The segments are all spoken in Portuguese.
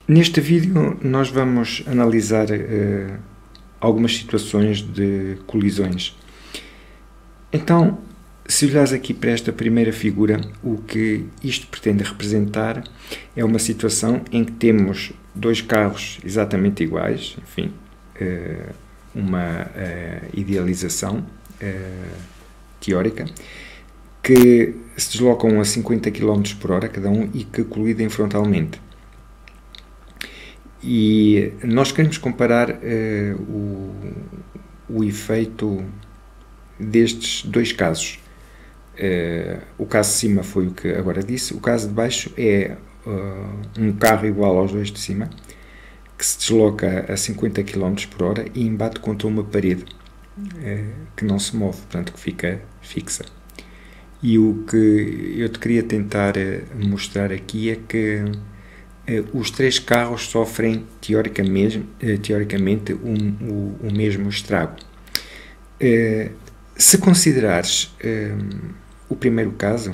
Neste vídeo nós vamos analisar algumas situações de colisões. Então, se olhares aqui para esta primeira figura, o que isto pretende representar é uma situação em que temos dois carros exatamente iguais, enfim, uma idealização teórica, que se deslocam a 50 km por hora cada um e que colidem frontalmente. E nós queremos comparar o efeito destes dois casos. O caso de cima foi o que agora disse, o caso de baixo é um carro igual aos dois de cima, que se desloca a 50 km por hora e embate contra uma parede que não se move, portanto que fica fixa. E o que eu te queria tentar mostrar aqui é que os três carros sofrem teoricamente o mesmo estrago. Se considerares o primeiro caso,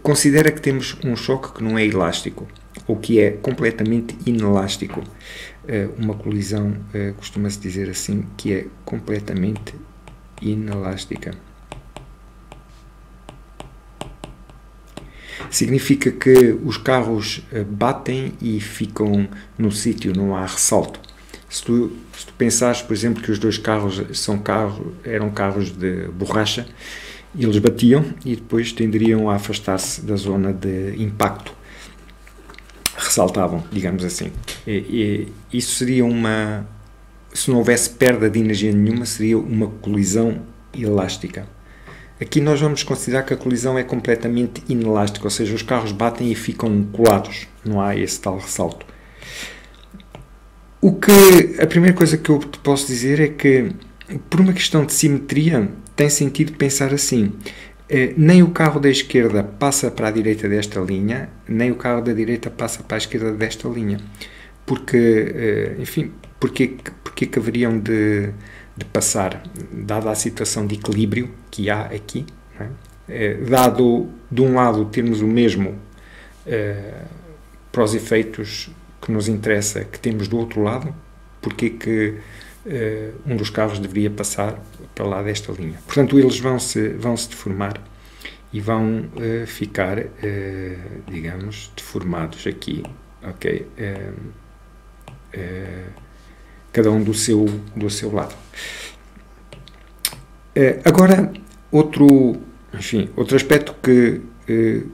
considera que temos um choque que não é elástico, ou que é completamente inelástico. Uma colisão, costuma-se dizer assim, que é completamente inelástica. Significa que os carros batem e ficam no sítio, não há ressalto. Se tu pensares, por exemplo, que os dois carros eram carros de borracha, eles batiam e depois tenderiam a afastar-se da zona de impacto. Ressaltavam, digamos assim. Isso seria se não houvesse perda de energia nenhuma, seria uma colisão elástica. Aqui nós vamos considerar que a colisão é completamente inelástica, ou seja, os carros batem e ficam colados, não há esse tal ressalto. A primeira coisa que eu te posso dizer é que, por uma questão de simetria, tem sentido pensar assim: nem o carro da esquerda passa para a direita desta linha, nem o carro da direita passa para a esquerda desta linha. Porque, enfim, porque que haveriam de passar, dada a situação de equilíbrio que há aqui, não é? Dado de um lado termos o mesmo para os efeitos que nos interessa que temos do outro lado, porque que um dos carros deveria passar para lá desta linha. Portanto, eles vão se deformar e vão ficar, digamos, deformados aqui, ok? Cada um do seu lado. Agora, outro aspecto que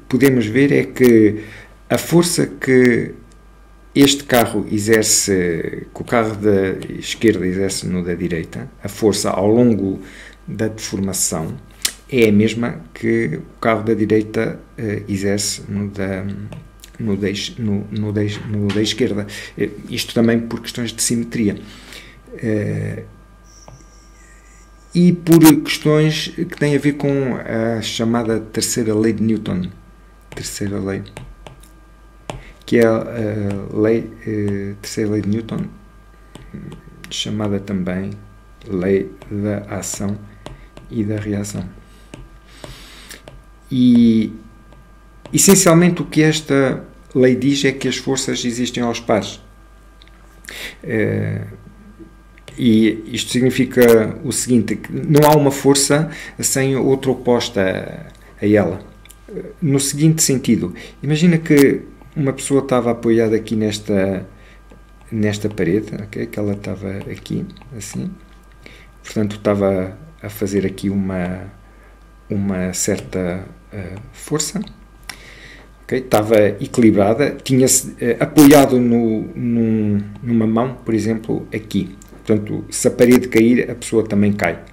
podemos ver é que a força que este carro exerce, que o carro da esquerda exerce no da direita, a força ao longo da deformação é a mesma que o carro da direita exerce no da esquerda. Isto também por questões de simetria. E por questões que têm a ver com a chamada terceira lei de Newton. Terceira lei. Que é a terceira lei de Newton, chamada também lei da ação e da reação. E, essencialmente, o que esta lei diz é que as forças existem aos pares. E isto significa o seguinte, que não há uma força sem outra oposta a ela. No seguinte sentido, imagina que uma pessoa estava apoiada aqui nesta parede, okay? Que ela estava aqui, assim. Portanto, estava a fazer aqui uma certa força. Okay? Estava equilibrada, tinha-se apoiado numa mão, por exemplo, aqui. Portanto, se a parede cair, a pessoa também cai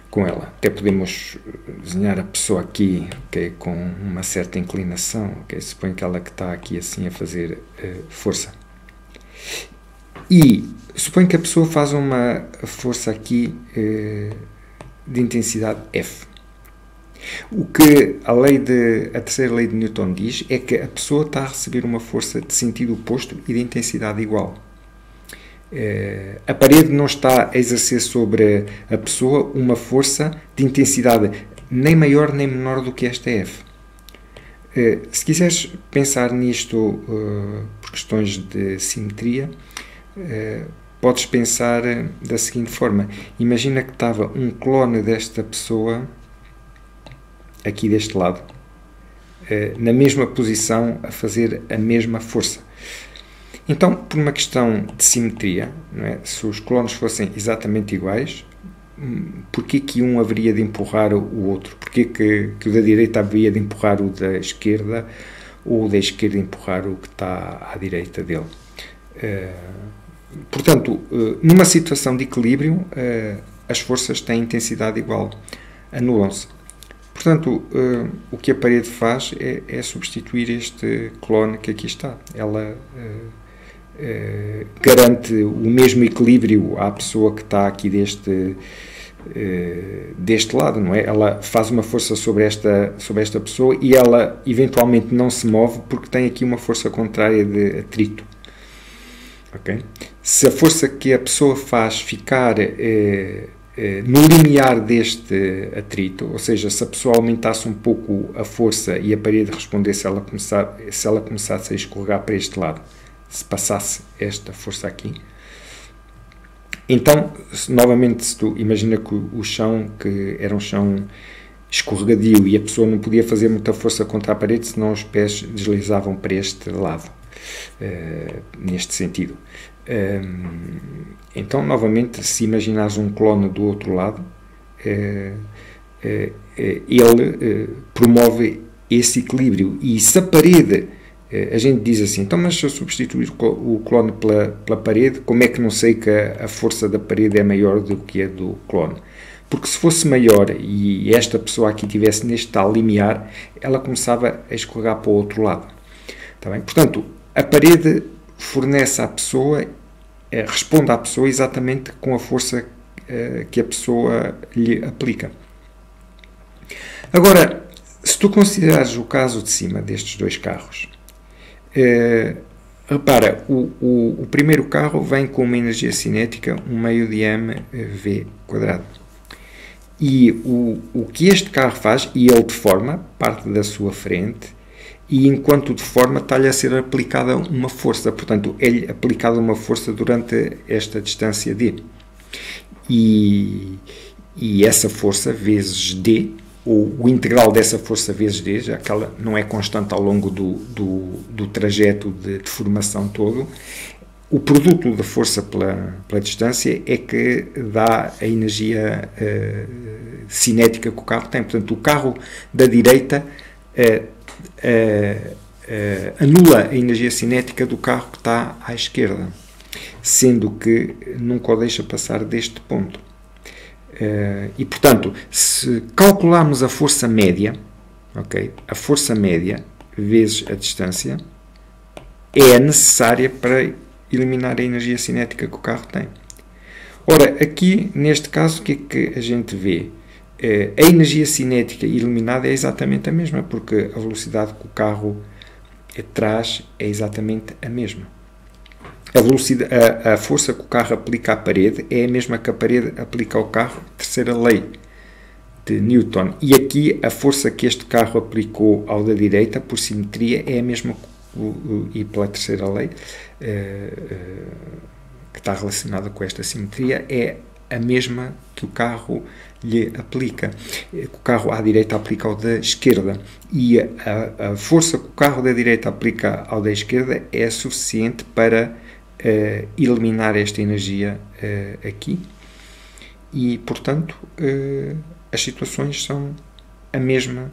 com ela. Até podemos desenhar a pessoa aqui, okay, com uma certa inclinação. Okay? Suponho que ela que está aqui assim a fazer força. E suponho que a pessoa faz uma força aqui de intensidade F. O que a terceira lei de Newton diz é que a pessoa está a receber uma força de sentido oposto e de intensidade igual. A parede não está a exercer sobre a pessoa uma força de intensidade nem maior nem menor do que esta F. Se quiseres pensar nisto por questões de simetria, podes pensar da seguinte forma. Imagina que estava um clone desta pessoa aqui deste lado, na mesma posição, a fazer a mesma força. Então, por uma questão de simetria, não é? Se os clones fossem exatamente iguais, porquê que um haveria de empurrar o outro? Porquê que o da direita haveria de empurrar o da esquerda, ou o da esquerda empurrar o que está à direita dele? Portanto, numa situação de equilíbrio, as forças têm intensidade igual, anulam-se. Portanto, o que a parede faz é substituir este clone que aqui está. Ela garante o mesmo equilíbrio à pessoa que está aqui deste lado, não é? Ela faz uma força sobre esta pessoa e ela eventualmente não se move porque tem aqui uma força contrária de atrito. Okay? Se a força que a pessoa faz ficar no limiar deste atrito, ou seja, se a pessoa aumentasse um pouco a força e a parede respondesse, se ela começasse a escorregar para este lado, se passasse esta força aqui, então, novamente, se tu imagina que o chão, que era um chão escorregadio e a pessoa não podia fazer muita força contra a parede, senão os pés deslizavam para este lado, neste sentido. Então, novamente, se imaginares um clone do outro lado, ele promove esse equilíbrio. E se a parede, a gente diz assim, então, mas se eu substituir o clone pela parede, como é que não sei que a força da parede é maior do que a do clone? Porque se fosse maior e esta pessoa aqui estivesse neste tal limiar, ela começava a escorregar para o outro lado. Está bem? Portanto, a parede fornece à pessoa, responde à pessoa exatamente com a força que a pessoa lhe aplica. Agora, se tu considerares o caso de cima destes dois carros, repara, o primeiro carro vem com uma energia cinética 1 meio de mv². E o que este carro faz, e ele deforma parte da sua frente, e enquanto deforma está-lhe a ser aplicada uma força, portanto, é-lhe aplicada uma força durante esta distância d. E essa força vezes d, ou o integral dessa força vezes d, já que ela não é constante ao longo do trajeto de deformação todo, o produto da força pela distância é que dá a energia cinética que o carro tem. Portanto, o carro da direita anula a energia cinética do carro que está à esquerda, sendo que nunca o deixa passar deste ponto. E, portanto, se calcularmos a força média, okay, a força média vezes a distância é necessária para eliminar a energia cinética que o carro tem. Ora, aqui, neste caso, o que é que a gente vê? A energia cinética eliminada é exatamente a mesma, porque a velocidade que o carro traz é exatamente a mesma. A força que o carro aplica à parede é a mesma que a parede aplica ao carro, terceira lei de Newton. E aqui a força que este carro aplicou ao da direita, por simetria, é a mesma, e pela terceira lei, que está relacionada com esta simetria, é a mesma que o carro lhe aplica. O carro à direita aplica ao da esquerda. E a força que o carro da direita aplica ao da esquerda é suficiente para eliminar esta energia aqui. E, portanto, as situações são a mesma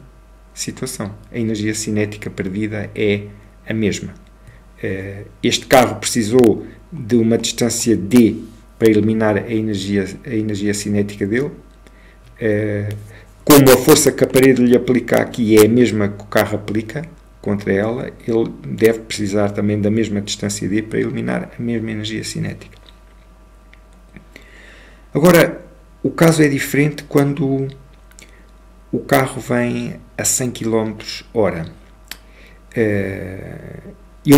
situação. A energia cinética perdida é a mesma. Este carro precisou de uma distância d para eliminar a energia cinética dele. Como a força que a parede lhe aplica aqui é a mesma que o carro aplica contra ela, ele deve precisar também da mesma distância d para eliminar a mesma energia cinética. Agora, o caso é diferente quando o carro vem a 100 km/h. E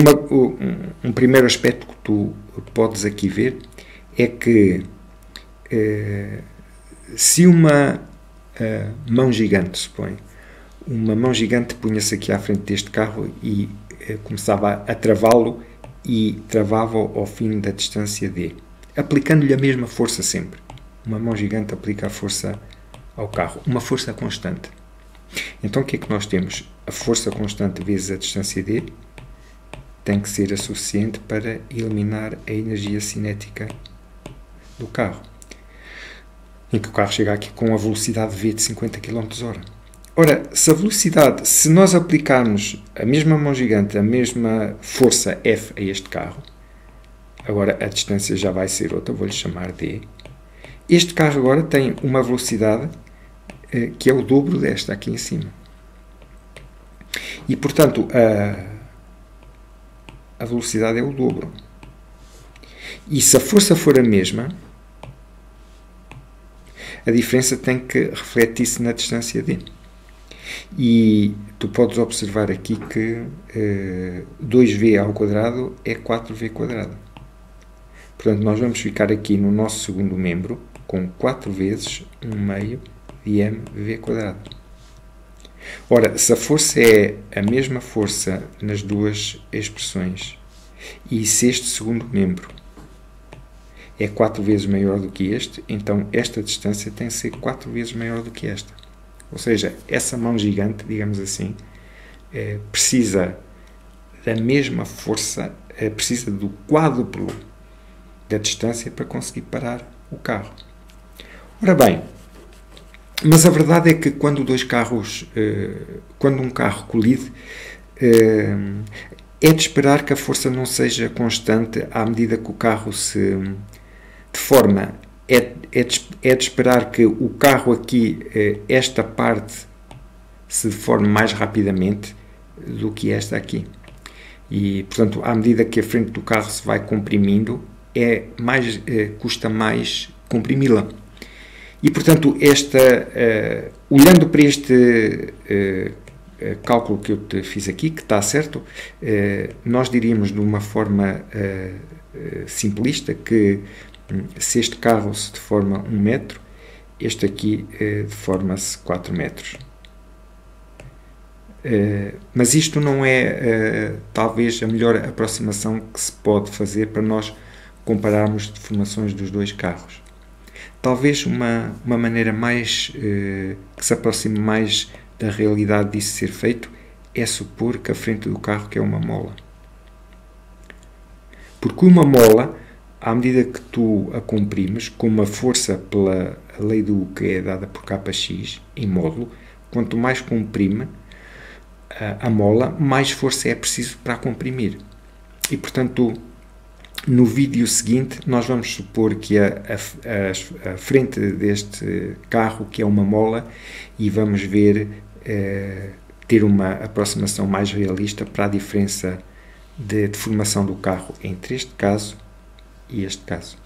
um primeiro aspecto que tu podes aqui ver é que se uma mão gigante, supõe, uma mão gigante punha-se aqui à frente deste carro e começava a travá-lo e travava ao fim da distância D, aplicando-lhe a mesma força sempre. Uma mão gigante aplica a força ao carro, uma força constante. Então o que é que nós temos? A força constante vezes a distância D tem que ser a suficiente para eliminar a energia cinética do carro, em que o carro chega aqui com a velocidade V de 50 km/h. Ora, se nós aplicarmos a mesma mão gigante, a mesma força F a este carro, agora a distância já vai ser outra, vou-lhe chamar D. Este carro agora tem uma velocidade que é o dobro desta aqui em cima. E, portanto, a velocidade é o dobro. E se a força for a mesma, a diferença tem que refletir-se na distância D. E tu podes observar aqui que 2V ao quadrado é 4V². Portanto, nós vamos ficar aqui no nosso segundo membro com 4 vezes 1/2 de mv². Ora, se a força é a mesma força nas duas expressões e se este segundo membro é 4 vezes maior do que este, então esta distância tem que ser 4 vezes maior do que esta. Ou seja, essa mão gigante, digamos assim, precisa da mesma força, precisa do quádruplo da distância para conseguir parar o carro. Ora bem, mas a verdade é que quando um carro colide, é de esperar que a força não seja constante à medida que o carro se deforma. É de esperar que o carro aqui, esta parte, se deforme mais rapidamente do que esta aqui. E, portanto, à medida que a frente do carro se vai comprimindo, custa mais comprimi-la. E, portanto, olhando para este cálculo que eu te fiz aqui, que está certo, nós diríamos de uma forma simplista que se este carro se deforma 1 metro, este aqui deforma-se 4 metros. Mas isto não é talvez a melhor aproximação que se pode fazer para nós compararmos deformações dos dois carros. Talvez uma maneira mais que se aproxime mais da realidade disso ser feito é supor que a frente do carro que é uma mola. Porque uma mola, à medida que tu a comprimes, com uma força pela lei do U que é dada por kx em módulo, quanto mais comprime a mola, mais força é preciso para a comprimir. E, portanto, no vídeo seguinte, nós vamos supor que a frente deste carro, que é uma mola, e vamos ver, ter uma aproximação mais realista para a diferença de deformação do carro entre este caso e este caso.